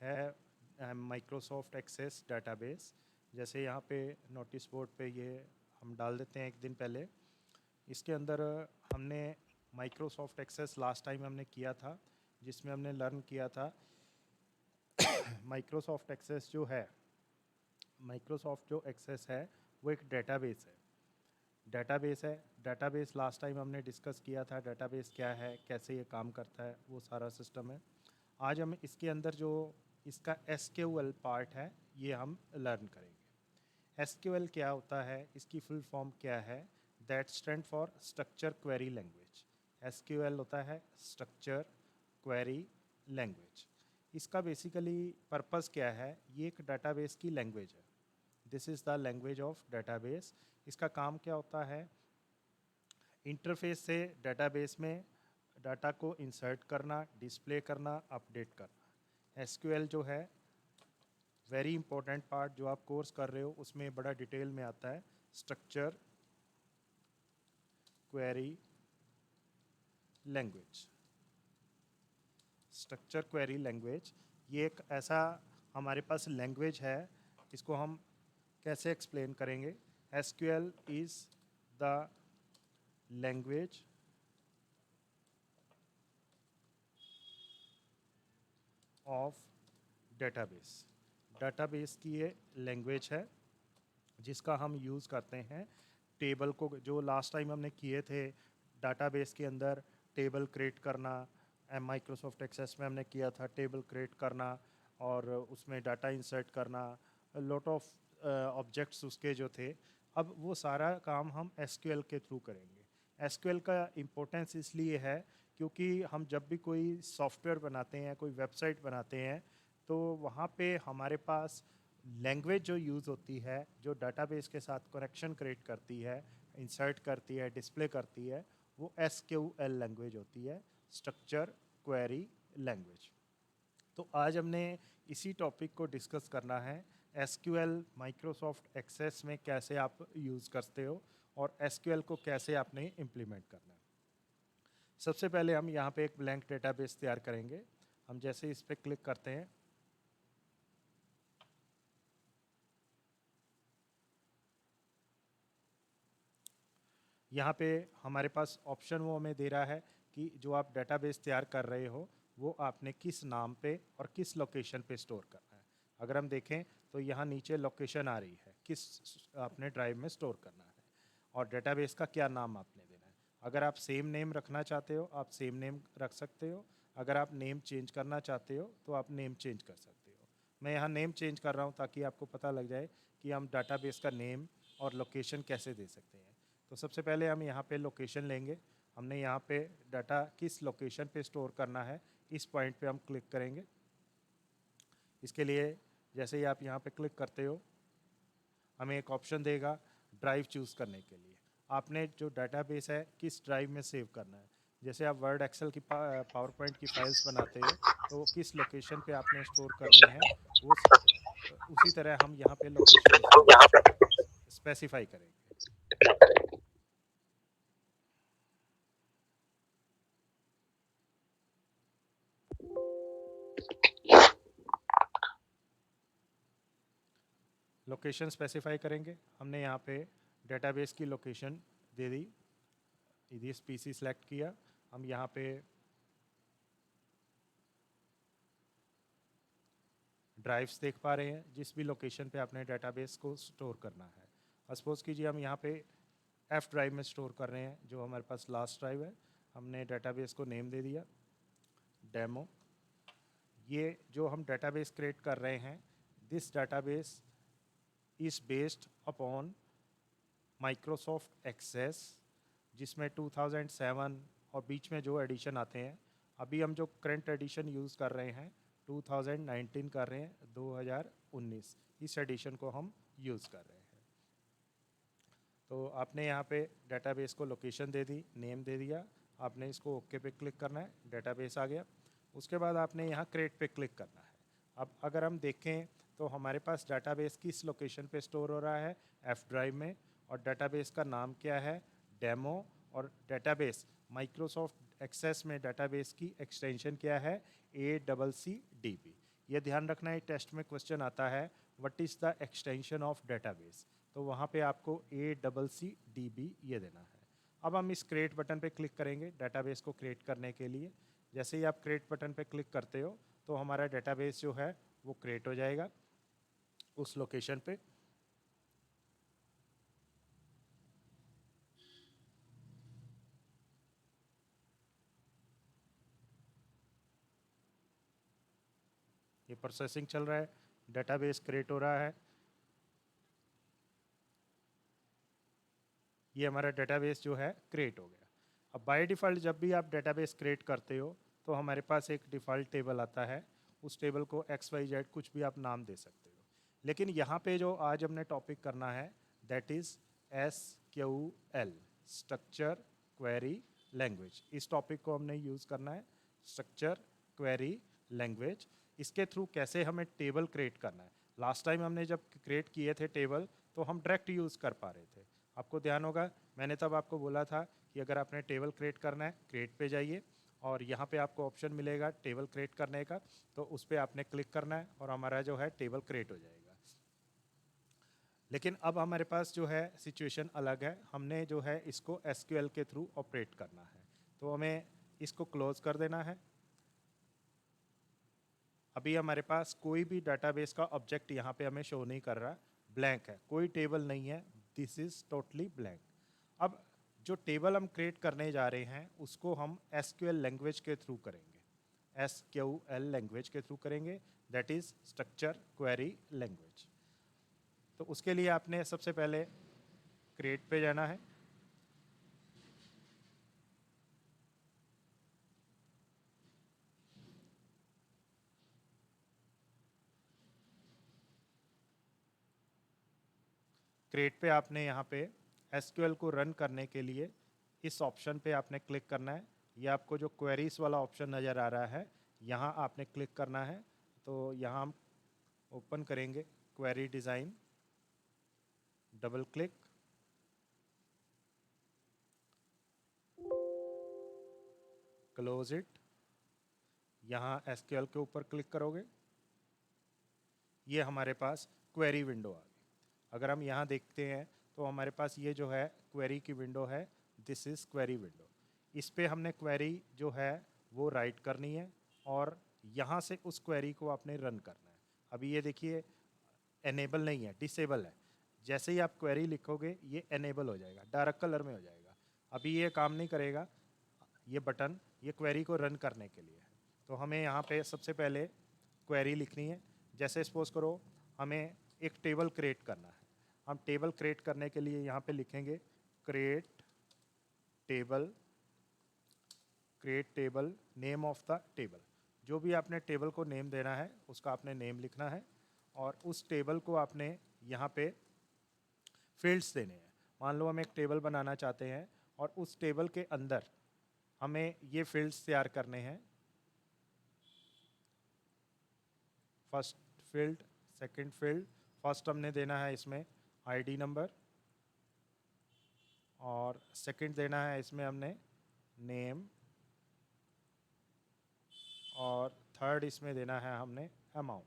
है Microsoft access database. जैसे यहाँ पे नोटिस बोर्ड पे ये हम डाल देते हैं एक दिन पहले। इसके अंदर हमने माइक्रोसॉफ्ट एक्सेस लास्ट टाइम हमने किया था, जिसमें हमने लर्न किया था माइक्रोसॉफ्ट एक्सेस जो है, माइक्रोसॉफ्ट जो एक्सेस है वो एक डेटाबेस है। डेटाबेस लास्ट टाइम हमने डिस्कस किया था, डेटाबेस क्या है, कैसे ये काम करता है, वो सारा सिस्टम है। आज हम इसके अंदर जो इसका एसक्यूएल पार्ट है ये हम लर्न करेंगे। एसक्यूएल क्या होता है, इसकी फुल फॉर्म क्या है? That stand for structure query language. SQL होता है स्ट्रक्चर क्वेरी लैंग्वेज। इसका बेसिकली पर्पस क्या है? ये एक डेटाबेस की लैंग्वेज है। This is the language of database. इसका काम क्या होता है? इंटरफेस से डेटाबेस में डाटा को इंसर्ट करना, डिस्प्ले करना, अपडेट करना। एसक्यूएल जो है वेरी इंपॉर्टेंट पार्ट, जो आप कोर्स कर रहे हो उसमें बड़ा डिटेल में आता है। Structure query language, structure query language ये एक ऐसा हमारे पास लैंग्वेज है। इसको हम कैसे एक्सप्लेन करेंगे? SQL is the language of database. Database की ये लैंग्वेज है जिसका हम यूज़ करते हैं टेबल को, जो लास्ट टाइम हमने किए थे डेटाबेस के अंदर टेबल क्रिएट करना। माइक्रोसॉफ्ट एक्सेस में हमने किया था टेबल क्रिएट करना और उसमें डाटा इंसर्ट करना, लॉट ऑफ ऑब्जेक्ट्स उसके जो थे। अब वो सारा काम हम एसक्यूएल के थ्रू करेंगे। एसक्यूएल का इम्पोर्टेंस इसलिए है क्योंकि हम जब भी कोई सॉफ्टवेयर बनाते हैं, कोई वेबसाइट बनाते हैं, तो वहाँ पे हमारे पास लैंग्वेज जो यूज़ होती है, जो डेटाबेस के साथ कनेक्शन क्रिएट करती है, इंसर्ट करती है, डिस्प्ले करती है, वो एसक्यूएल लैंग्वेज होती है, स्ट्रक्चर क्वेरी लैंग्वेज। तो आज हमने इसी टॉपिक को डिस्कस करना है। एसक्यूएल माइक्रोसॉफ्ट एक्सेस में कैसे आप यूज़ करते हो और एसक्यूएल को कैसे आपने इम्प्लीमेंट करना है। सबसे पहले हम यहाँ पे एक ब्लैंक डेटाबेस तैयार करेंगे। हम जैसे इस पर क्लिक करते हैं, यहाँ पे हमारे पास ऑप्शन वो हमें दे रहा है कि जो आप डेटाबेस तैयार कर रहे हो वो आपने किस नाम पे और किस लोकेशन पे स्टोर करना है। अगर हम देखें तो यहाँ नीचे लोकेशन आ रही है, किस आपने ड्राइव में स्टोर करना है और डेटाबेस का क्या नाम आपने देना है। अगर आप सेम नेम रखना चाहते हो आप सेम नेम रख सकते हो। अगर आप नेम चेंज करना चाहते हो तो आप नेम चेंज कर सकते हो। मैं यहाँ नेम चेंज कर रहा हूँ ताकि आपको पता लग जाए कि हम डेटाबेस का नेम और लोकेशन कैसे दे सकते हैं। तो सबसे पहले हम यहाँ पे लोकेशन लेंगे। हमने यहाँ पे डाटा किस लोकेशन पे स्टोर करना है, इस पॉइंट पे हम क्लिक करेंगे। इसके लिए जैसे ही आप यहाँ पे क्लिक करते हो हमें एक ऑप्शन देगा ड्राइव चूज़ करने के लिए। आपने जो डाटाबेस है किस ड्राइव में सेव करना है। जैसे आप वर्ड एक्सेल की पावर पॉइंट की फाइल्स बनाते हो तो वो किस लोकेशन पे आपने स्टोर करनी है, वो उसी तरह हम यहाँ पे लोकेशन इसको स्पेसिफाई करेंगे। लोकेशन स्पेसिफाई करेंगे। हमने यहाँ पे डेटाबेस की लोकेशन दे दी, इस पीसी सेलेक्ट किया। हम यहाँ पे ड्राइव्स देख पा रहे हैं जिस भी लोकेशन पे आपने डेटाबेस को स्टोर करना है। सपोज़ कीजिए हम यहाँ पे एफ ड्राइव में स्टोर कर रहे हैं, जो हमारे पास लास्ट ड्राइव है। हमने डेटाबेस को नेम दे दिया डेमो। ये जो हम डेटाबेस क्रिएट कर रहे हैं, this database is based upon Microsoft access, जिसमें 2007 और बीच में जो एडिशन आते हैं, अभी हम जो करंट एडिशन यूज़ कर रहे हैं 2019 कर रहे हैं, 2019 इस एडिशन को हम यूज़ कर रहे हैं। तो आपने यहाँ पे डेटाबेस को लोकेशन दे दी, नेम दे दिया, आपने इसको ओके पे क्लिक करना है, डेटाबेस आ गया। उसके बाद आपने यहाँ क्रिएट पे क्लिक करना है। अब अगर हम देखें तो हमारे पास डेटाबेस किस लोकेशन पे स्टोर हो रहा है, एफ ड्राइव में, और डेटाबेस का नाम क्या है, डेमो। और डेटाबेस माइक्रोसॉफ्ट एक्सेस में डेटाबेस की एक्सटेंशन क्या है, ACCDB। ये ध्यान रखना है, टेस्ट में क्वेश्चन आता है what is the extension of database, तो वहाँ पे आपको ACCDB ये देना है। अब हम इस क्रिएट बटन पे क्लिक करेंगे डेटाबेस को क्रिएट करने के लिए। जैसे ही आप क्रिएट बटन पे क्लिक करते हो तो हमारा डेटाबेस जो है वो क्रिएट हो जाएगा उस लोकेशन पे। ये प्रोसेसिंग चल रहा है, डेटाबेस क्रिएट हो रहा है। ये हमारा डेटाबेस जो है क्रिएट हो गया। अब बाय डिफ़ॉल्ट जब भी आप डेटाबेस क्रिएट करते हो तो हमारे पास एक डिफ़ॉल्ट टेबल आता है, उस टेबल को XYZ कुछ भी आप नाम दे सकते हो। लेकिन यहाँ पे जो आज हमने टॉपिक करना है that is SQL, structure query language. इस टॉपिक को हमने यूज़ करना है, स्ट्रक्चर क्वेरी लैंग्वेज। इसके थ्रू कैसे हमें टेबल क्रिएट करना है। लास्ट टाइम हमने जब क्रिएट किए थे टेबल तो हम डायरेक्ट यूज़ कर पा रहे थे। आपको ध्यान होगा मैंने तब आपको बोला था कि अगर आपने टेबल क्रिएट करना है क्रिएट पे जाइए और यहाँ पे आपको ऑप्शन मिलेगा टेबल क्रिएट करने का, तो उस पर आपने क्लिक करना है और हमारा जो है टेबल क्रिएट हो जाएगा। लेकिन अब हमारे पास जो है सिचुएशन अलग है, हमने जो है इसको SQL के थ्रू ऑपरेट करना है, तो हमें इसको क्लोज कर देना है। अभी हमारे पास कोई भी डाटाबेस का ऑब्जेक्ट यहाँ पे हमें शो नहीं कर रहा, ब्लैंक है, कोई टेबल नहीं है, दिस इज टोटली ब्लैंक। अब जो टेबल हम क्रिएट करने जा रहे हैं उसको हम SQL लैंग्वेज के थ्रू करेंगे, SQL लैंग्वेज के थ्रू करेंगे, that is structure query language. तो उसके लिए आपने सबसे पहले क्रिएट पे जाना है। क्रिएट पे आपने यहाँ पे SQL को रन करने के लिए इस ऑप्शन पे आपने क्लिक करना है। ये आपको जो क्वेरीज वाला ऑप्शन नज़र आ रहा है यहाँ आपने क्लिक करना है। तो यहाँ हम ओपन करेंगे query design, double click, close it. यहाँ SQL के ऊपर क्लिक करोगे, ये हमारे पास क्वेरी विंडो आ गई। अगर हम यहाँ देखते हैं तो हमारे पास ये जो है क्वेरी की विंडो है, दिस इज़ क्वेरी विंडो। इस पे हमने क्वेरी जो है वो राइट करनी है और यहाँ से उस क्वेरी को आपने रन करना है। अभी ये देखिए एनेबल नहीं है, डिसेबल है। जैसे ही आप क्वेरी लिखोगे ये एनेबल हो जाएगा, डार्क कलर में हो जाएगा। अभी ये काम नहीं करेगा, ये बटन ये क्वेरी को रन करने के लिए है। तो हमें यहाँ पे सबसे पहले क्वेरी लिखनी है। जैसे सपोज करो हमें एक टेबल क्रिएट करना है, हम टेबल क्रिएट करने के लिए यहाँ पे लिखेंगे create table, create table, name of the table. जो भी आपने टेबल को नेम देना है उसका आपने नेम लिखना है और उस टेबल को आपने यहाँ पे फील्ड्स देने हैं। मान लो हम एक टेबल बनाना चाहते हैं और उस टेबल के अंदर हमें ये फील्ड्स तैयार करने हैं। First field, second field, first हमने देना है इसमें आईडी नंबर और सेकंड देना है इसमें हमने नेम और थर्ड इसमें देना है हमने अमाउंट।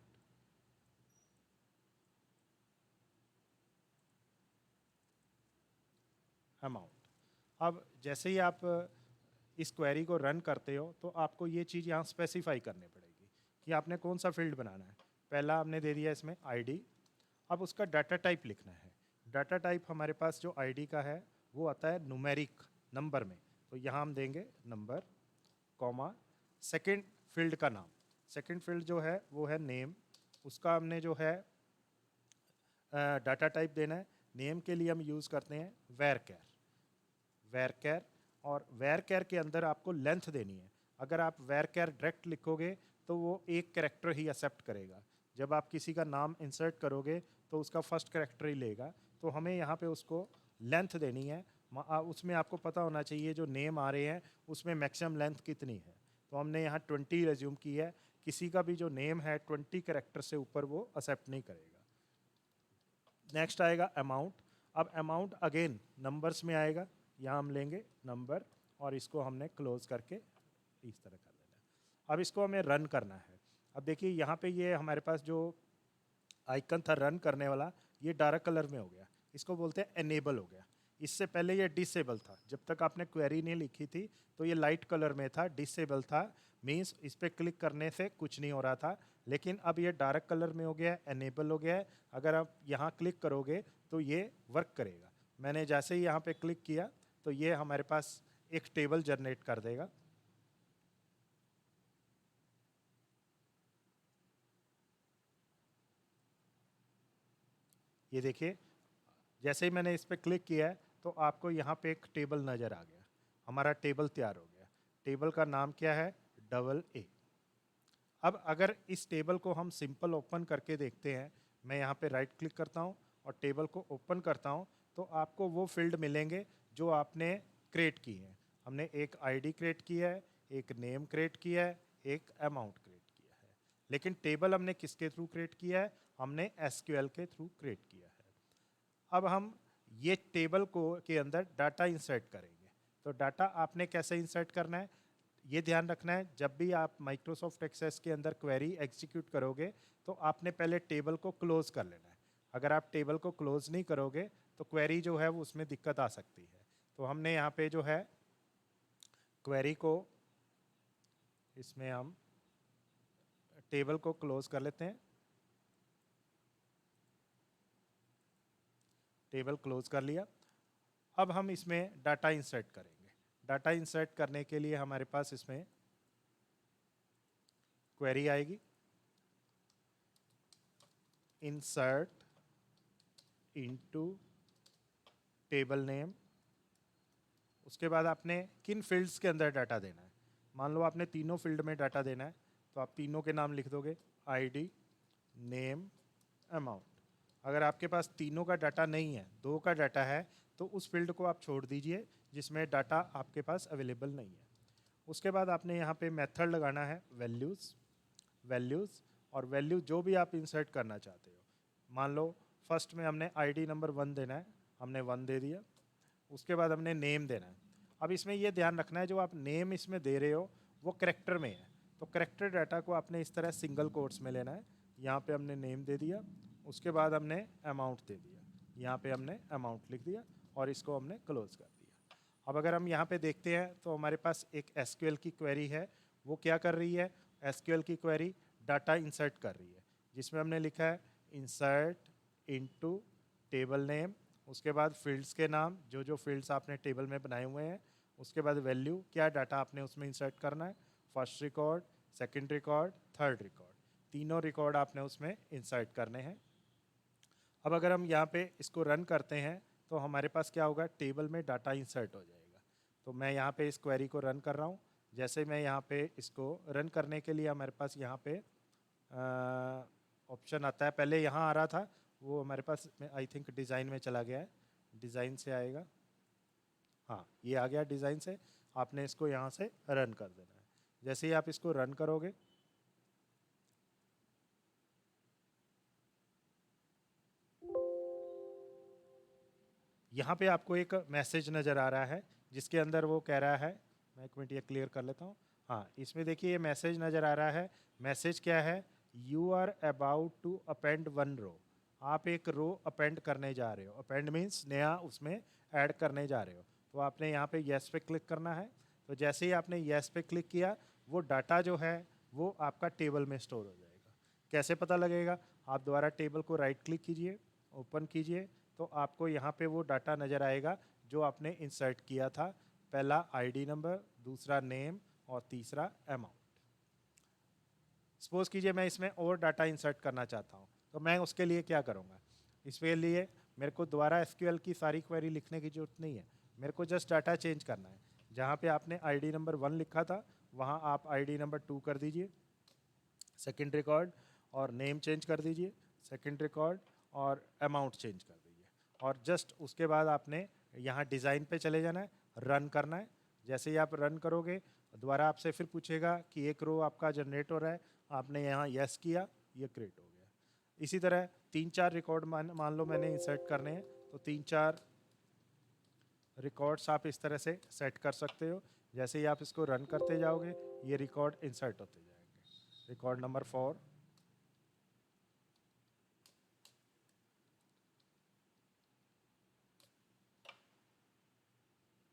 अमाउंट। अब जैसे ही आप इस क्वेरी को रन करते हो तो आपको ये चीज़ यहाँ स्पेसिफाई करनी पड़ेगी कि आपने कौन सा फील्ड बनाना है। पहला हमने दे दिया इसमें आईडी, अब उसका डाटा टाइप लिखना है। डाटा टाइप हमारे पास जो आईडी का है वो आता है न्यूमेरिक, नंबर में, तो यहाँ हम देंगे नंबर, कॉमा, सेकंड फील्ड का नाम, सेकंड फील्ड जो है वो है नेम, उसका हमने जो है डाटा टाइप देना है। नेम के लिए हम यूज़ करते हैं वैरकैर, वैरकैर, और वैरकैर के अंदर आपको लेंथ देनी है। अगर आप वैरकैर डायरेक्ट लिखोगे तो वो एक कैरेक्टर ही एक्सेप्ट करेगा, जब आप किसी का नाम इंसर्ट करोगे तो उसका फर्स्ट कैरेक्टर ही लेगा। तो हमें यहाँ पे उसको लेंथ देनी है, उसमें आपको पता होना चाहिए जो नेम आ रहे हैं उसमें मैक्सिमम लेंथ कितनी है। तो हमने यहाँ 20 रेज्यूम की है, किसी का भी जो नेम है 20 कैरेक्टर से ऊपर वो एक्सेप्ट नहीं करेगा। नेक्स्ट आएगा अमाउंट। अब अमाउंट अगेन नंबर्स में आएगा, यहाँ हम लेंगे नंबर और इसको हमने क्लोज करके इस तरह कर देना है। अब इसको हमें रन करना है। अब देखिए यहाँ पे ये हमारे पास जो आइकन था रन करने वाला, ये डार्क कलर में हो गया, इसको बोलते हैं एनेबल हो गया। इससे पहले ये डिसेबल था, जब तक आपने क्वेरी नहीं लिखी थी तो ये लाइट कलर में था, डिसेबल था, मीन्स इस पर क्लिक करने से कुछ नहीं हो रहा था। लेकिन अब ये डार्क कलर में हो गया है, एनेबल हो गया है। अगर आप यहाँ क्लिक करोगे तो ये वर्क करेगा। मैंने जैसे ही यहाँ पे क्लिक किया तो ये हमारे पास एक टेबल जनरेट कर देगा। ये देखिए, जैसे ही मैंने इस पर क्लिक किया है तो आपको यहाँ पे एक टेबल नज़र आ गया, हमारा टेबल तैयार हो गया। टेबल का नाम क्या है? Double A. अब अगर इस टेबल को हम सिंपल ओपन करके देखते हैं, मैं यहाँ पे राइट क्लिक करता हूँ और टेबल को ओपन करता हूँ, तो आपको वो फील्ड मिलेंगे जो आपने क्रिएट की हैं। हमने एक आईडी क्रिएट किया है, एक नेम क्रिएट किया है, एक अमाउंट क्रिएट किया है। लेकिन टेबल हमने किसके थ्रू क्रिएट किया है? हमने एसक्यूएल के थ्रू क्रिएट किया है। अब हम ये टेबल को के अंदर डाटा इंसर्ट करेंगे। तो डाटा आपने कैसे इंसर्ट करना है, ये ध्यान रखना है। जब भी आप माइक्रोसॉफ्ट एक्सेस के अंदर क्वेरी एग्जीक्यूट करोगे तो आपने पहले टेबल को क्लोज कर लेना है। अगर आप टेबल को क्लोज नहीं करोगे तो क्वेरी जो है वो उसमें दिक्कत आ सकती है। तो हमने यहाँ पे जो है क्वेरी को, इसमें हम टेबल को क्लोज कर लेते हैं। टेबल क्लोज कर लिया। अब हम इसमें डाटा इंसर्ट करेंगे। डाटा इंसर्ट करने के लिए हमारे पास इसमें क्वेरी आएगी, इंसर्ट इनटू टेबल नेम। उसके बाद आपने किन फील्ड्स के अंदर डाटा देना है। मान लो आपने तीनों फील्ड में डाटा देना है, तो आप तीनों के नाम लिख दोगे, आईडी, नेम, अमाउंट। अगर आपके पास तीनों का डाटा नहीं है, दो का डाटा है, तो उस फील्ड को आप छोड़ दीजिए जिसमें डाटा आपके पास अवेलेबल नहीं है। उसके बाद आपने यहाँ पे मेथड लगाना है वैल्यूज़, वैल्यूज़ और वैल्यू जो भी आप इंसर्ट करना चाहते हो। मान लो फर्स्ट में हमने आईडी नंबर 1 देना है, हमने 1 दे दिया। उसके बाद हमने नेम देना है। अब इसमें ये ध्यान रखना है, जो आप नेम इसमें दे रहे हो वो करेक्टर में है, तो करेक्टर डाटा को आपने इस तरह सिंगल कोट्स में लेना है। यहाँ पे हमने नेम दे दिया, उसके बाद हमने अमाउंट दे दिया, यहाँ पे हमने अमाउंट लिख दिया और इसको हमने क्लोज कर दिया। अब अगर हम यहाँ पे देखते हैं तो हमारे पास एक एसक्यूएल की क्वेरी है। वो क्या कर रही है? एसक्यूएल की क्वेरी डाटा इंसर्ट कर रही है, जिसमें हमने लिखा है इंसर्ट इनटू टेबल नेम। उसके बाद फील्ड्स के नाम, जो जो फील्ड्स आपने टेबल में बनाए हुए हैं। उसके बाद वैल्यू, क्या डाटा आपने उसमें इंसर्ट करना है, first record, second record, third record, तीनों रिकॉर्ड आपने उसमें इंसर्ट करने हैं। अब अगर हम यहाँ पे इसको रन करते हैं तो हमारे पास क्या होगा? टेबल में डाटा इंसर्ट हो जाएगा। तो मैं यहाँ पे इस क्वेरी को रन कर रहा हूँ। जैसे मैं यहाँ पे इसको रन करने के लिए हमारे पास यहाँ पे ऑप्शन आता है। पहले यहाँ आ रहा था, वो हमारे पास आई थिंक डिज़ाइन में चला गया है, डिज़ाइन से आएगा। हाँ, ये आ गया डिज़ाइन से। आपने इसको यहाँ से रन कर देना है। जैसे ही आप इसको रन करोगे, यहाँ पे आपको एक मैसेज नज़र आ रहा है जिसके अंदर वो कह रहा है, मैं एक मिनट ये क्लियर कर लेता हूँ। हाँ, इसमें देखिए ये मैसेज नज़र आ रहा है। मैसेज क्या है? You are about to append one row. आप एक रो अपेंड करने जा रहे हो। अपेंड मीन्स नया उसमें ऐड करने जा रहे हो। तो आपने यहाँ पे येस पे क्लिक करना है। तो जैसे ही आपने येस पे क्लिक किया, वो डाटा जो है वो आपका टेबल में स्टोर हो जाएगा। कैसे पता लगेगा? आप दोबारा टेबल को राइट क्लिक कीजिए, ओपन कीजिए, तो आपको यहाँ पे वो डाटा नज़र आएगा जो आपने इंसर्ट किया था। पहला आईडी नंबर, दूसरा नेम और तीसरा अमाउंट। सपोज कीजिए मैं इसमें और डाटा इंसर्ट करना चाहता हूँ, तो मैं उसके लिए क्या करूँगा? इसके लिए मेरे को दोबारा एसक्यूएल की सारी क्वेरी लिखने की ज़रूरत नहीं है। मेरे को जस्ट डाटा चेंज करना है। जहाँ पे आपने आईडी नंबर 1 लिखा था, वहाँ आप आईडी नंबर 2 कर दीजिए, सेकंड रिकॉर्ड, और नेम चेंज कर दीजिए, सेकंड रिकॉर्ड, और अमाउंट चेंज कर दीजिए। और जस्ट उसके बाद आपने यहाँ डिज़ाइन पे चले जाना है, रन करना है। जैसे ही आप रन करोगे, दोबारा आपसे फिर पूछेगा कि एक रो आपका जनरेट हो रहा है। आपने यहाँ यस किया, ये क्रिएट हो गया। इसी तरह 3-4 रिकॉर्ड मान लो मैंने इंसर्ट करने हैं, तो 3-4 रिकॉर्ड्स आप इस तरह से सेट कर सकते हो। जैसे ही आप इसको रन करते जाओगे, ये रिकॉर्ड इंसर्ट होते जाएंगे। Record number 4।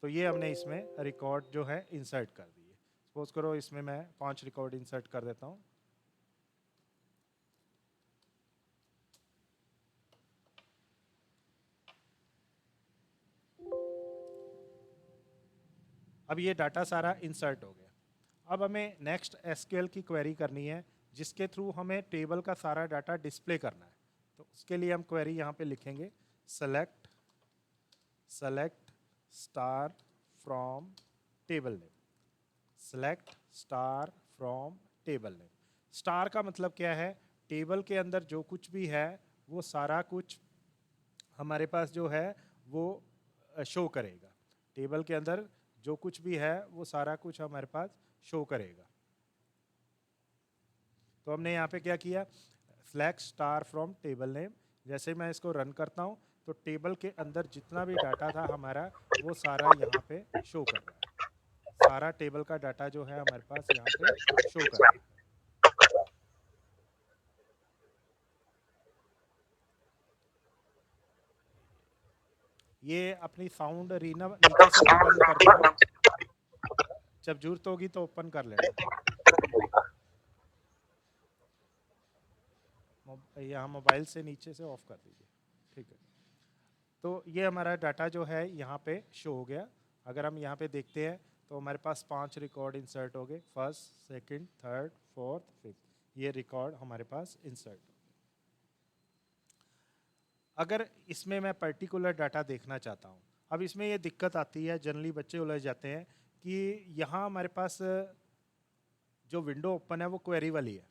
तो ये हमने इसमें रिकॉर्ड जो है इंसर्ट कर दिए। सपोज करो इसमें मैं 5 रिकॉर्ड इंसर्ट कर देता हूँ। अब ये डाटा सारा इंसर्ट हो गया। अब हमें नेक्स्ट एसक्यूएल की क्वेरी करनी है जिसके थ्रू हमें टेबल का सारा डाटा डिस्प्ले करना है। तो उसके लिए हम क्वेरी यहाँ पे लिखेंगे select star from table name. Select star from table name. Star का मतलब क्या है? टेबल के अंदर जो कुछ भी है वो सारा कुछ हमारे पास जो है वो शो करेगा। टेबल के अंदर जो कुछ भी है वो सारा कुछ हमारे पास शो करेगा। तो हमने यहाँ पे क्या किया? Select star from table name. जैसे मैं इसको रन करता हूँ तो टेबल के अंदर जितना भी डाटा था हमारा वो सारा यहाँ पे शो कर रहा है। सारा टेबल का डाटा जो है हमारे पास यहाँ पे शो कर रहा है। ये अपनी साउंड रीना नीचे से भी बंद कर देना, जब जरूरत होगी तो ओपन कर लेना। यहाँ मोबाइल से नीचे से ऑफ कर दीजिए, ठीक है। तो ये हमारा डाटा जो है यहाँ पे शो हो गया। अगर हम यहाँ पे देखते हैं तो हमारे पास 5 रिकॉर्ड इंसर्ट हो गए, first, second, third, fourth, fifth. ये रिकॉर्ड हमारे पास इंसर्ट हो गए। अगर इसमें मैं पर्टिकुलर डाटा देखना चाहता हूँ, अब इसमें ये दिक्कत आती है, जनरली बच्चे उलझ जाते हैं कि यहाँ हमारे पास जो विंडो ओपन है वो क्वेरी वाली है।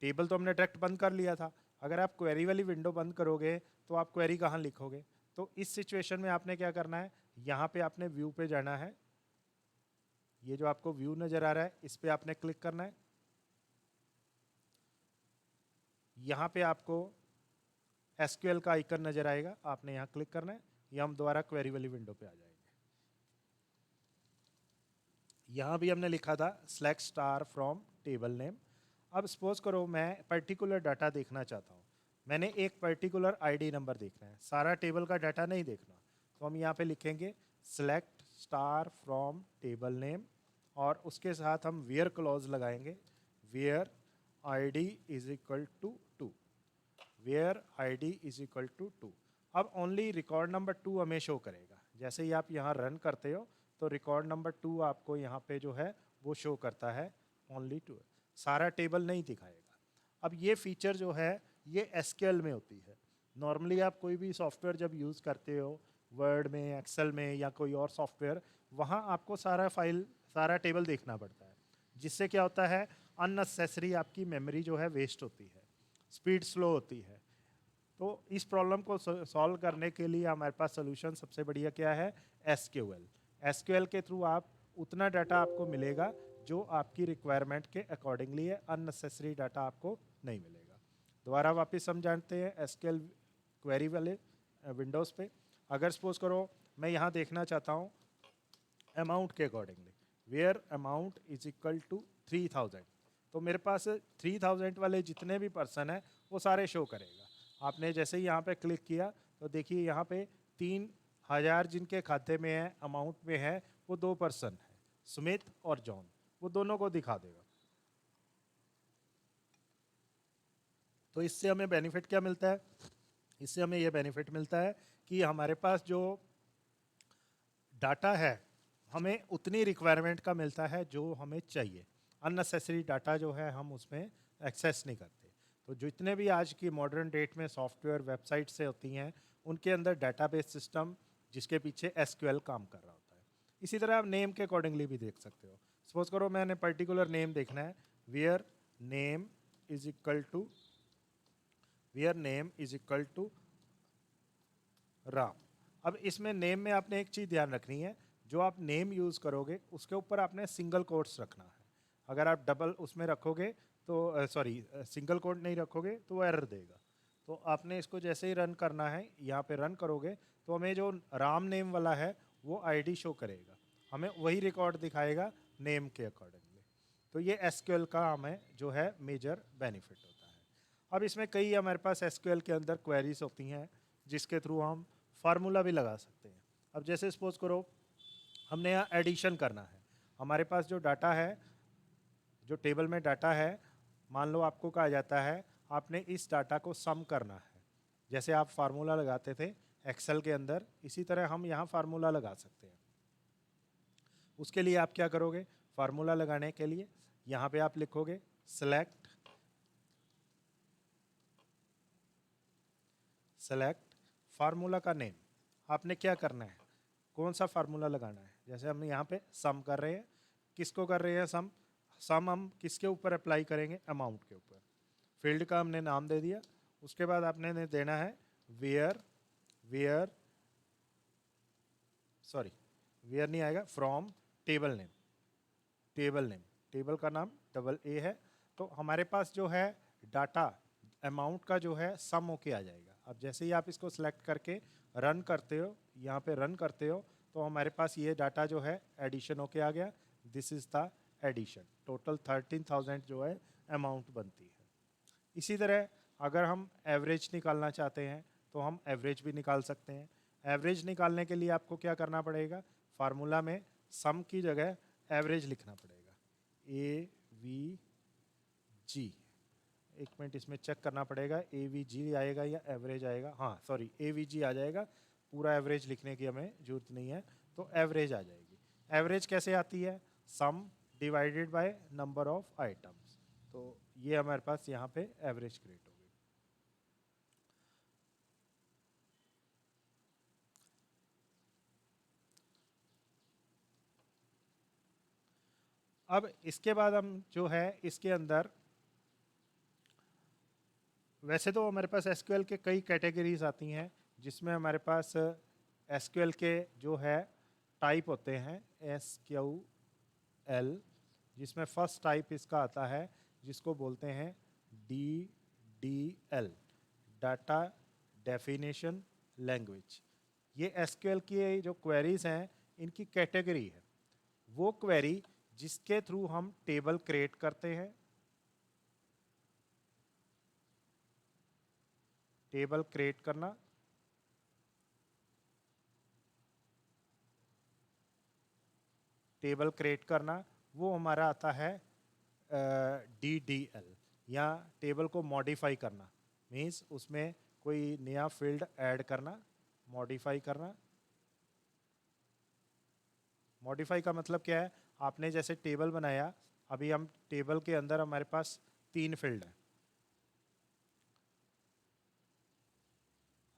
टेबल तो हमने डायरेक्ट बंद कर लिया था। अगर आप क्वेरी वाली विंडो बंद करोगे तो आप क्वेरी कहाँ लिखोगे? तो इस सिचुएशन में आपने क्या करना है, यहाँ पे आपने व्यू पे जाना है। ये जो आपको व्यू नजर आ रहा है इस पे आपने क्लिक करना है। यहाँ पे आपको एसक्यूएल का आइकन नजर आएगा, आपने यहाँ क्लिक करना है। ये हम दोबारा क्वेरी वाली विंडो पे आ जाएंगे। यहाँ भी हमने लिखा था select star from table name. अब सपोज करो मैं पर्टिकुलर डाटा देखना चाहता हूँ, मैंने एक पर्टिकुलर आईडी नंबर देखना है, सारा टेबल का डाटा नहीं देखना। तो हम यहाँ पे लिखेंगे select star from table name और उसके साथ हम वेयर क्लॉज लगाएंगे, where ID is equal to 2, where ID is equal to 2। अब ओनली रिकॉर्ड नंबर 2 हमें शो करेगा। जैसे ही आप यहाँ रन करते हो तो रिकॉर्ड नंबर 2 आपको यहाँ पे जो है वो शो करता है, ओनली 2, सारा टेबल नहीं दिखाएगा। अब ये फीचर जो है ये एसक्यूएल में होती है। नॉर्मली आप कोई भी सॉफ्टवेयर जब यूज़ करते हो, वर्ड में, एक्सेल में या कोई और सॉफ्टवेयर, वहाँ आपको सारा फाइल, सारा टेबल देखना पड़ता है, जिससे क्या होता है अननेसेसरी आपकी मेमोरी जो है वेस्ट होती है, स्पीड स्लो होती है। तो इस प्रॉब्लम को सॉल्व करने के लिए हमारे पास सोल्यूशन सबसे बढ़िया क्या है? एसक्यूएल। एसक्यूएल के थ्रू आप उतना डाटा आपको मिलेगा जो आपकी रिक्वायरमेंट के अकॉर्डिंगली है, अननेसेसरी डाटा आपको नहीं मिलेगा। दोबारा वापस समझाते हैं एसक्यूएल क्वेरी वाले विंडोज़ पे। अगर सपोज करो मैं यहाँ देखना चाहता हूँ अमाउंट के accordingly, where amount is equal to 3000, तो मेरे पास 3000 वाले जितने भी पर्सन हैं वो सारे शो करेगा। आपने जैसे ही यहाँ पे क्लिक किया तो देखिए यहाँ पे 3000 जिनके खाते में है, अमाउंट में है, वो 2 पर्सन हैं, सुमित और जॉन, वो दोनों को दिखा देगा। तो इससे हमें बेनिफिट क्या मिलता है? इससे हमें ये बेनिफिट मिलता है कि हमारे पास जो डाटा है हमें उतनी रिक्वायरमेंट का मिलता है जो हमें चाहिए। अननेसेसरी डाटा जो है हम उसमें एक्सेस नहीं करते। तो जितने भी आज की मॉडर्न डेट में सॉफ्टवेयर वेबसाइट से होती हैं उनके अंदर डाटाबेस सिस्टम जिसके पीछे एसक्यूएल काम कर रहा होता है। इसी तरह आप नेम के अकॉर्डिंगली भी देख सकते हो। सपोज करो मैंने पर्टिकुलर नेम देखना है, where name is equal to, where name is equal to Ram. अब इसमें नेम में आपने एक चीज़ ध्यान रखनी है, जो आप नेम यूज़ करोगे उसके ऊपर आपने सिंगल कोट्स रखना है। अगर आप डबल उसमें रखोगे तो सॉरी सिंगल कोट नहीं रखोगे तो वो एरर देगा। तो आपने इसको जैसे ही रन करना है, यहाँ पे रन करोगे तो हमें जो राम नेम वाला है वो आईडी शो करेगा, हमें वही रिकॉर्ड दिखाएगा नेम के अकॉर्डिंगली। तो ये एसक्यूएल का हमें जो है मेजर बेनिफिट होता है। अब इसमें कई हमारे पास एसक्यूएल के अंदर क्वेरीज होती हैं जिसके थ्रू हम फार्मूला भी लगा सकते हैं। अब जैसे सपोज करो हमने यहाँ एडिशन करना है, हमारे पास जो डाटा है, जो टेबल में डाटा है, मान लो आपको कहा जाता है आपने इस डाटा को सम करना है, जैसे आप फार्मूला लगाते थे एक्सेल के अंदर, इसी तरह हम यहाँ फार्मूला लगा सकते हैं। उसके लिए आप क्या करोगे, फार्मूला लगाने के लिए यहाँ पे आप लिखोगे सेलेक्ट फार्मूला का नेम। आपने क्या करना है, कौन सा फार्मूला लगाना है। जैसे हम यहाँ पे सम कर रहे हैं, किसको कर रहे हैं सम, सम हम किसके ऊपर अप्लाई करेंगे, अमाउंट के ऊपर। फील्ड का हमने नाम दे दिया, उसके बाद आपने देना है वेयर नहीं आएगा, फ्रॉम टेबल नेम, टेबल का नाम डबल ए है। तो हमारे पास जो है डाटा अमाउंट का जो है सम होके आ जाएगा। अब जैसे ही आप इसको सिलेक्ट करके रन करते हो, यहाँ पे रन करते हो, तो हमारे पास ये डाटा जो है एडिशन होके आ गया। This is the addition, total 13,000 जो है अमाउंट बनती है। इसी तरह अगर हम एवरेज निकालना चाहते हैं तो हम एवरेज भी निकाल सकते हैं। एवरेज निकालने के लिए आपको क्या करना पड़ेगा, फार्मूला में सम की जगह एवरेज लिखना पड़ेगा, AVG। एक मिनट इसमें चेक करना पड़ेगा AVG आएगा या एवरेज आएगा, हाँ सॉरी AVG आ जाएगा, पूरा एवरेज लिखने की हमें जरूरत नहीं है, तो एवरेज आ जाएगी। एवरेज कैसे आती है, सम divided by number of items. तो ये हमारे पास यहाँ पे एवरेज क्रिएट होगी। अब इसके बाद हम जो है इसके अंदर, वैसे तो हमारे पास एसक्यूएल के कई कैटेगरीज आती हैं, जिसमें हमारे पास एसक्यूएल के जो है टाइप होते हैं SQL, जिसमें फर्स्ट टाइप इसका आता है जिसको बोलते हैं DDL, डाटा डेफिनेशन लैंग्वेज। ये एसक्यूएल की जो क्वेरीज हैं इनकी कैटेगरी है, वो क्वेरी जिसके थ्रू हम टेबल क्रिएट करते हैं, टेबल क्रिएट करना, टेबल क्रिएट करना, वो हमारा आता है DDL। या टेबल को मॉडिफाई करना, मीन्स उसमें कोई नया फील्ड ऐड करना, मॉडिफाई करना। मॉडिफाई का मतलब क्या है, आपने जैसे टेबल बनाया, अभी हम टेबल के अंदर हमारे पास 3 फील्ड हैं।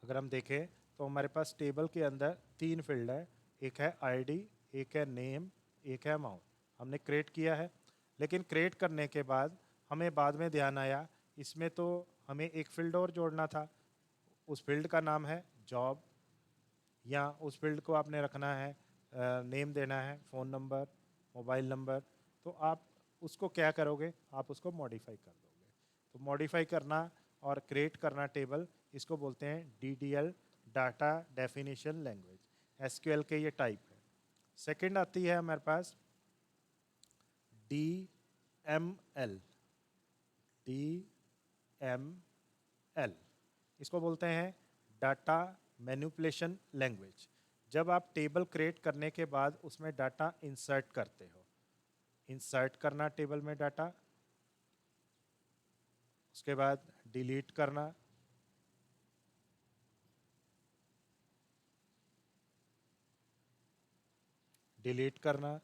अगर हम देखें तो हमारे पास टेबल के अंदर 3 फील्ड है, एक है आईडी, एक है नेम, एक है अमाउंट। हमने क्रिएट किया है, लेकिन क्रिएट करने के बाद हमें बाद में ध्यान आया इसमें तो हमें एक फील्ड और जोड़ना था। उस फील्ड का नाम है जॉब, या उस फील्ड को आपने रखना है नेम देना है, फ़ोन नंबर, मोबाइल नंबर। तो आप उसको क्या करोगे, आप उसको मॉडिफाई कर दोगे। तो मॉडिफाई करना और क्रिएट करना टेबल, इसको बोलते हैं DDL, data definition language. SQL के ये टाइप है। सेकंड आती है हमारे पास DML, इसको बोलते हैं डाटा मैनिपुलेशन लैंग्वेज। जब आप टेबल क्रिएट करने के बाद उसमें डाटा इंसर्ट करते हो, इंसर्ट करना टेबल में डाटा, उसके बाद डिलीट करना, डिलीट करना,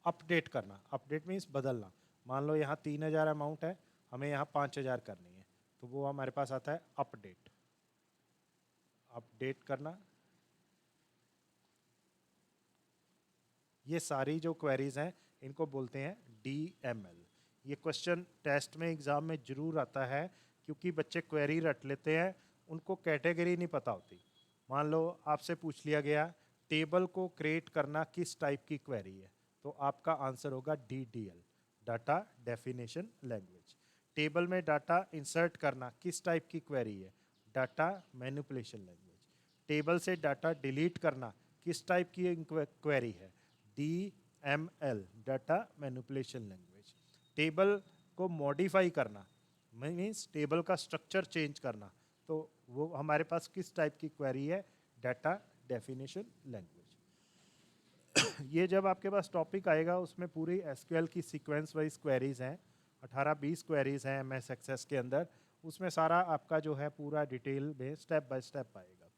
अपडेट करना। अपडेट मीन्स बदलना। मान लो यहाँ 3,000 अमाउंट है, हमें यहाँ 5,000 करनी है, तो वो हमारे पास आता है अपडेट, अपडेट करना। ये सारी जो क्वेरीज हैं इनको बोलते हैं DML। ये क्वेश्चन टेस्ट में एग्ज़ाम में ज़रूर आता है, क्योंकि बच्चे क्वेरी रट लेते हैं, उनको कैटेगरी नहीं पता होती। मान लो आपसे पूछ लिया गया टेबल को क्रिएट करना किस टाइप की क्वेरी है, तो आपका आंसर होगा DDL, data definition language. Table में डाटा इंसर्ट करना किस टाइप की क्वेरी है, डाटा मैनिपुलेशन लैंग्वेज। टेबल से डाटा डिलीट करना किस टाइप की क्वेरी है, DML, data manipulation language. Table को मॉडिफाई करना मीन्स टेबल का स्ट्रक्चर चेंज करना, तो वो हमारे पास किस टाइप की क्वेरी है, डाटा डेफिनेशन लैंग्वेज। ये जब आपके पास टॉपिक आएगा उसमें पूरी एसक्यूएल की सीक्वेंस वाइज क्वेरीज हैं, 18-20 क्वेरीज हैं एमएस एक्सेस के अंदर, उसमें सारा आपका जो है पूरा डिटेल में स्टेप बाय स्टेप आएगा।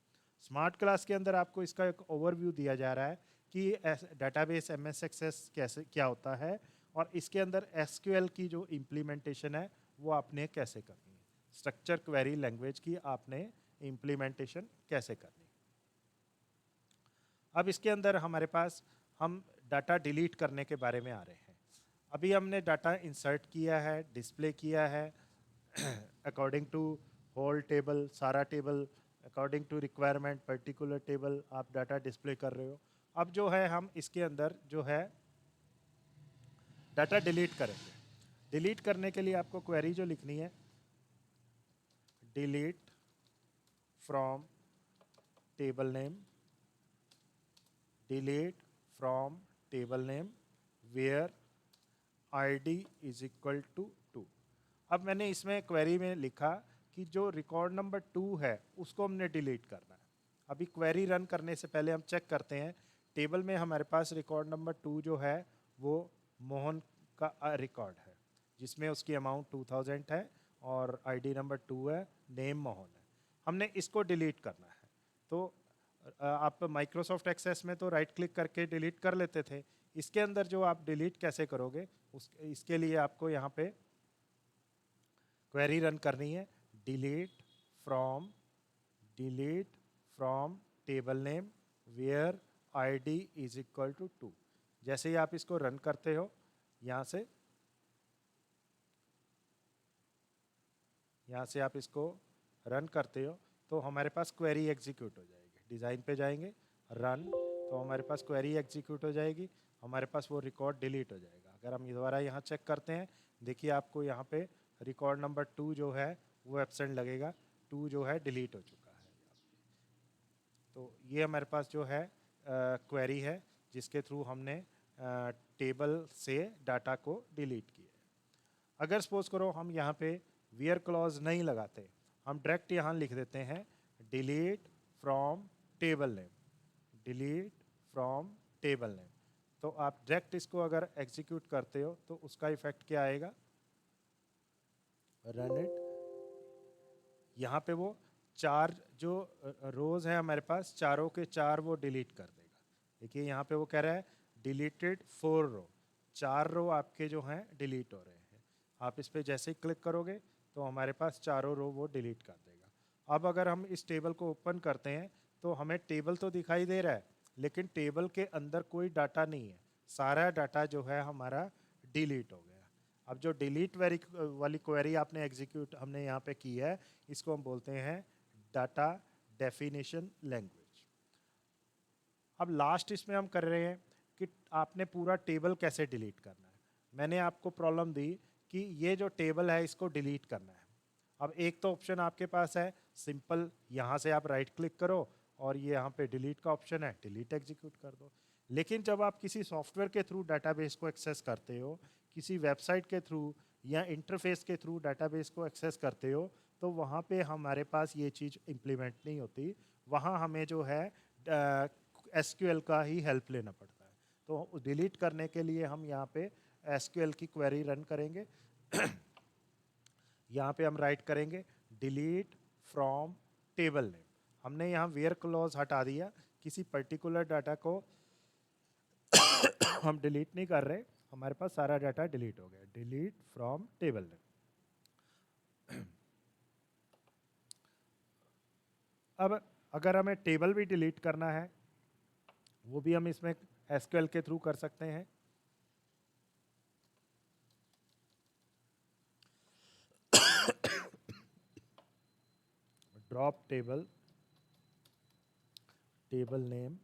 स्मार्ट क्लास के अंदर आपको इसका एक ओवरव्यू दिया जा रहा है कि डाटाबेस एमएस एक्सेस कैसे क्या होता है और इसके अंदर एसक्यूएल की जो इम्प्लीमेंटेशन है वो आपने कैसे करनी है, स्ट्रक्चर क्वेरी लैंग्वेज की आपने इम्प्लीमेंटेशन कैसे करनी है। अब इसके अंदर हमारे पास हम डाटा डिलीट करने के बारे में आ रहे हैं। अभी हमने डाटा इंसर्ट किया है, डिस्प्ले किया है अकॉर्डिंग टू होल टेबल, सारा table, according to requirement particular table आप डाटा डिस्प्ले कर रहे हो। अब जो है हम इसके अंदर जो है डाटा डिलीट करेंगे। डिलीट करने के लिए आपको क्वेरी जो लिखनी है, delete from table name, delete from table name where id is equal to 2। अब मैंने इसमें क्वेरी में लिखा कि जो रिकॉर्ड नंबर 2 है उसको हमने डिलीट करना है। अभी क्वेरी रन करने से पहले हम चेक करते हैं, टेबल में हमारे पास रिकॉर्ड नंबर 2 जो है वो मोहन का रिकॉर्ड है जिसमें उसकी अमाउंट 2000 है और आईडी नंबर 2 है, नेम मोहन है। हमने इसको डिलीट करना है। तो आप माइक्रोसॉफ्ट एक्सेस में तो राइट क्लिक करके डिलीट कर लेते थे, इसके अंदर जो आप डिलीट कैसे करोगे इसके लिए आपको यहाँ पे क्वेरी रन करनी है, delete from table name where ID is equal to 2। जैसे ही आप इसको रन करते हो, यहाँ से आप इसको रन करते हो तो हमारे पास क्वेरी एग्जीक्यूट हो जाएगी। डिज़ाइन पे जाएंगे, रन, तो हमारे पास क्वेरी एग्जीक्यूट हो जाएगी, हमारे पास वो रिकॉर्ड डिलीट हो जाएगा। अगर हम दोबारा यहाँ चेक करते हैं, देखिए आपको यहाँ पे रिकॉर्ड नंबर 2 जो है वो एब्सेंट लगेगा, 2 जो है डिलीट हो चुका है। तो ये हमारे पास जो है क्वेरी है जिसके थ्रू हमने टेबल से डाटा को डिलीट किया। अगर सपोज करो हम यहाँ पे वेयर क्लॉज नहीं लगाते, हम डायरेक्ट यहाँ लिख देते हैं delete from table name, delete from table name, तो आप डायरेक्ट इसको अगर एग्जीक्यूट करते हो तो उसका इफेक्ट क्या आएगा, रन इट, यहाँ पे वो 4 जो रोज है हमारे पास, चारों के 4 वो डिलीट कर देगा। देखिए यहाँ पे वो कह रहा है डिलीटेड 4 रो, 4 रो आपके जो हैं डिलीट हो रहे हैं। आप इस पर जैसे ही क्लिक करोगे तो हमारे पास चारों रो वो डिलीट कर देगा। अब अगर हम इस टेबल को ओपन करते हैं तो हमें टेबल तो दिखाई दे रहा है लेकिन टेबल के अंदर कोई डाटा नहीं है, सारा डाटा जो है हमारा डिलीट हो गया। अब जो डिलीट वाली क्वेरी आपने एग्जीक्यूट हमने यहाँ पे की है, इसको हम बोलते हैं डाटा डेफिनेशन लैंग्वेज। अब लास्ट इसमें हम कर रहे हैं कि आपने पूरा टेबल कैसे डिलीट करना है। मैंने आपको प्रॉब्लम दी कि ये जो टेबल है इसको डिलीट करना है। अब एक तो ऑप्शन आपके पास है सिंपल, यहाँ से आप राइट क्लिक करो और ये यहाँ पे डिलीट का ऑप्शन है, डिलीट एग्जीक्यूट कर दो। लेकिन जब आप किसी सॉफ्टवेयर के थ्रू डाटाबेस को एक्सेस करते हो, किसी वेबसाइट के थ्रू या इंटरफेस के थ्रू डाटाबेस को एक्सेस करते हो, तो वहाँ पे हमारे पास ये चीज़ इम्प्लीमेंट नहीं होती, वहाँ हमें जो है एसक्यूएल का ही हेल्प लेना पड़ता है। तो डिलीट करने के लिए हम यहाँ पे एसक्यूएल की क्वेरी रन करेंगे यहाँ पे हम राइट करेंगे डिलीट फ्रॉम टेबल नेम। हमने यहाँ वेयर क्लॉज हटा दिया, किसी पर्टिकुलर डाटा को हम डिलीट नहीं कर रहे, हमारे पास सारा डाटा डिलीट हो गया, डिलीट फ्रॉम टेबल नेम। अब अगर हमें टेबल भी डिलीट करना है वो भी हम इसमें एसक्यूएल के थ्रू कर सकते हैं। ड्रॉप टेबल नेम,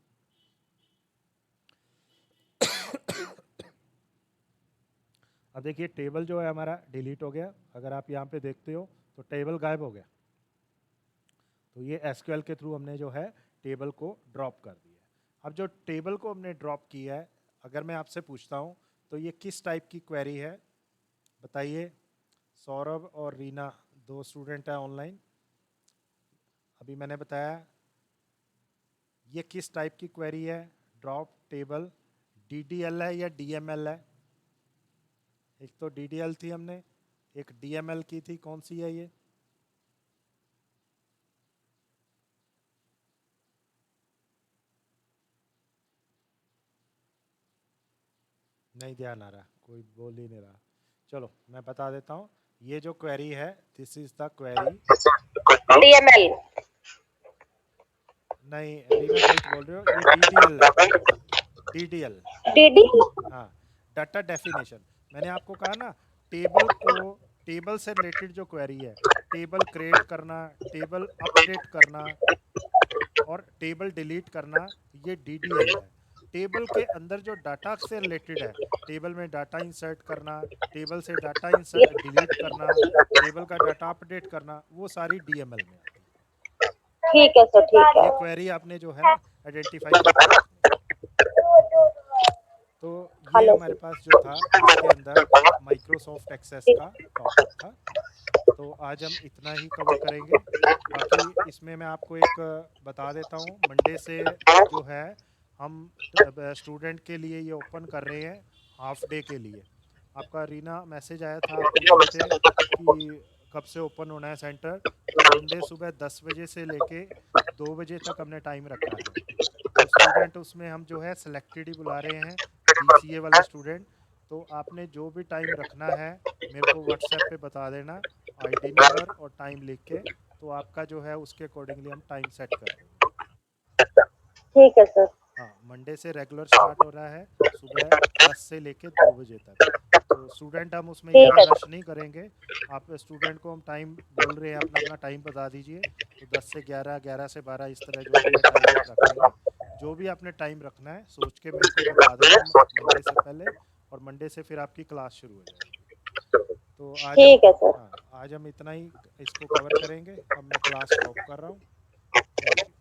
अब देखिए टेबल जो है हमारा डिलीट हो गया। अगर आप यहाँ पे देखते हो तो टेबल गायब हो गया। तो ये एसक्यूएल के थ्रू हमने जो है टेबल को ड्रॉप कर दिया। अब जो टेबल को हमने ड्रॉप किया है, अगर मैं आपसे पूछता हूँ तो ये किस टाइप की क्वेरी है, बताइए, सौरभ और रीना दो स्टूडेंट हैं ऑनलाइन। अभी मैंने बताया ये किस टाइप की क्वेरी है, ड्रॉप टेबल, डीडीएल है या डीएमएल है? एक तो डीडीएल थी हमने, एक डीएमएल की थी, कौन सी है ये? नहीं ध्यान आ रहा, कोई बोल ही नहीं रहा। चलो मैं बता देता हूँ, ये जो क्वेरी है, this is the query. DML. नहीं रीना गलत बोल रहे हो, ये डीडीएल है, डीडीएल। डीडी। हाँ, डाटा डेफिनेशन। मैंने आपको कहा ना, टेबल को, टेबल से रिलेटेड जो क्वेरी है, टेबल क्रिएट करना, टेबल अपडेट करना और टेबल डिलीट करना, ये डीडीएल है। टेबल के अंदर जो डाटा से रिलेटेड है, टेबल में डाटा इंसर्ट करना, टेबल से डाटा इंसर्ट डिलीट करना, टेबल का डाटा अपडेट करना, वो सारी डीएमएल में आती ठीक है सर, ठीक है। है। ये क्वेरी आपने जो है ना आइडेंटिफाई करके रखनी है। तो ये हेलो हमारे पास जो था इसके अंदर माइक्रोसॉफ्ट एक्सेस का टॉपिक था। तो आज हम इतना ही कवर करेंगे। बाकी इसमें मैं आपको एक बता देता हूँ, मंडे से जो है हम स्टूडेंट के लिए ये ओपन कर रहे हैं हाफ डे के लिए। आपका रीना मैसेज आया था, आप पूछ रहे थे कि कब से ओपन होना है सेंटर। तो मंडे सुबह 10 बजे से लेके 2 बजे तक हमने टाइम रखा है। तो स्टूडेंट उसमें हम जो है सिलेक्टेड ही बुला रहे हैं, बीसीए वाले स्टूडेंट। तो आपने जो भी टाइम रखना है मेरे को व्हाट्सएप पे बता देना, आईडी नंबर और टाइम लिख के। तो आपका जो है उसके अकॉर्डिंगली हम टाइम सेट कर देंगे। ठीक है सर। हाँ, मंडे से रेगुलर स्टार्ट हो रहा है सुबह 10 से लेके 2 बजे तक। तो स्टूडेंट हम उसमें ठीक ज़्यादा है रश नहीं करेंगे। आप स्टूडेंट को हम टाइम बोल रहे हैं, अपना अपना टाइम बता दीजिए। तो 10 से 11, 11 से 12, इस तरह जो भी है टाइम आप रख लेंगे। जो भी आपने टाइम रखना है सोच के मेरे को बता देना मंडे से पहले, और मंडे से फिर आपकी क्लास शुरू हो जाएगी। तो आज हम, ठीक है सर। हाँ आज हम इतना ही इसको कवर करेंगे। अब मैं क्लास स्टॉप कर रहा हूँ। Thank you.